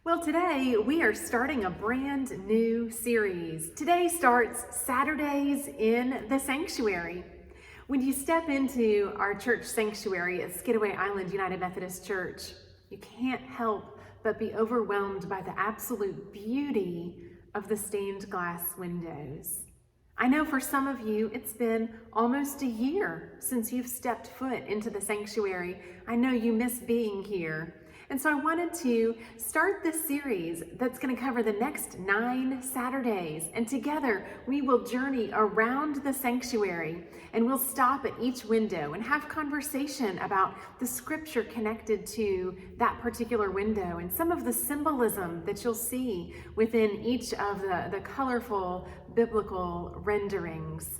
Well, today we are starting a brand new series. Today starts Saturdays in the Sanctuary. When you step into our church sanctuary at Skidaway Island United Methodist Church, you can't help but be overwhelmed by the absolute beauty of the stained glass windows. I know for some of you, it's been almost a year since you've stepped foot into the sanctuary. I know you miss being here. And so I wanted to start this series that's going to cover the next 9 Saturdays. And together we will journey around the sanctuary and we'll stop at each window and have conversation about the scripture connected to that particular window and some of the symbolism that you'll see within each of the colorful biblical renderings.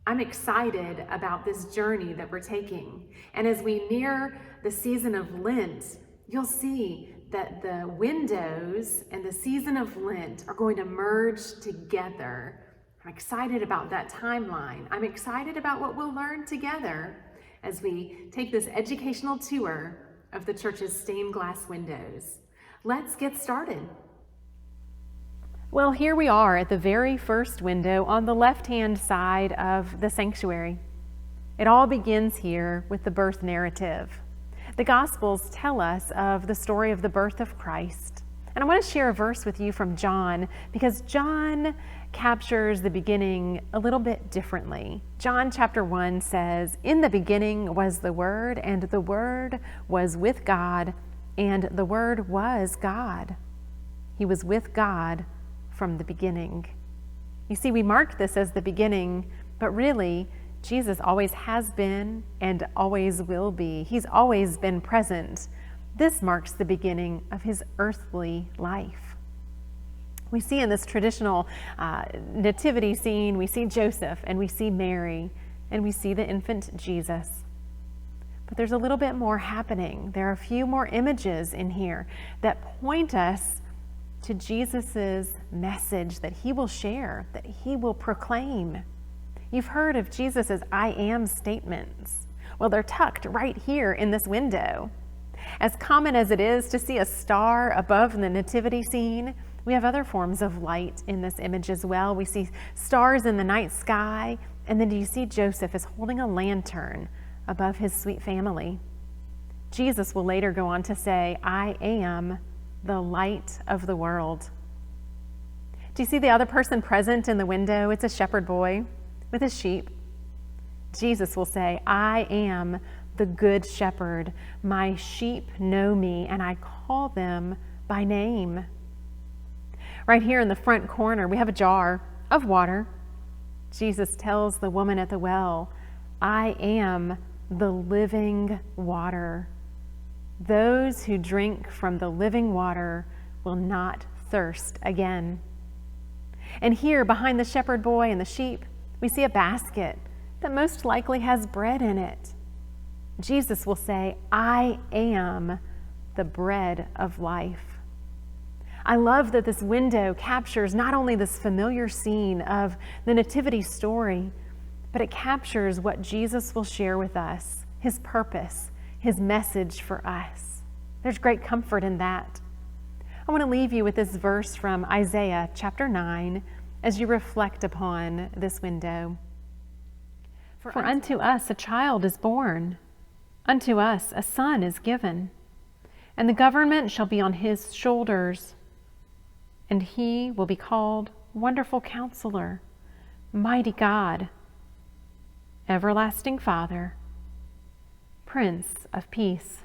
I'm excited about this journey that we're taking. And as we near the season of Lent, you'll see that the windows and the season of Lent are going to merge together. I'm excited about that timeline. I'm excited about what we'll learn together as we take this educational tour of the church's stained glass windows. Let's get started. Well, here we are at the very first window on the left-hand side of the sanctuary. It all begins here with the birth narrative. The Gospels tell us of the story of the birth of Christ. And I want to share a verse with you from John because John captures the beginning a little bit differently. John chapter 1 says, "In the beginning was the Word, and the Word was with God, and the Word was God. He was with God from the beginning." You see, we mark this as the beginning, but really, Jesus always has been and always will be. He's always been present. This marks the beginning of his earthly life. We see in this traditional nativity scene, we see Joseph and we see Mary and we see the infant Jesus. But there's a little bit more happening. There are a few more images in here that point us to Jesus's message that he will share, that he will proclaim. You've heard of Jesus' I am statements. Well, they're tucked right here in this window. As common as it is to see a star above the nativity scene, we have other forms of light in this image as well. We see stars in the night sky, and then do you see Joseph is holding a lantern above his sweet family? Jesus will later go on to say, I am the light of the world. Do you see the other person present in the window? It's a shepherd boy with his sheep. Jesus will say, I am the good shepherd. My sheep know me, and I call them by name. Right here in the front corner, we have a jar of water. Jesus tells the woman at the well, I am the living water. Those who drink from the living water will not thirst again. And here, behind the shepherd boy and the sheep, we see a basket that most likely has bread in it. Jesus will say, I am the bread of life. I love that this window captures not only this familiar scene of the nativity story, but it captures what Jesus will share with us, his purpose, his message for us. There's great comfort in that. I want to leave you with this verse from Isaiah chapter 9, as you reflect upon this window. For unto us a child is born, unto us a son is given, and the government shall be on his shoulders, and he will be called Wonderful Counselor, Mighty God, Everlasting Father, Prince of Peace.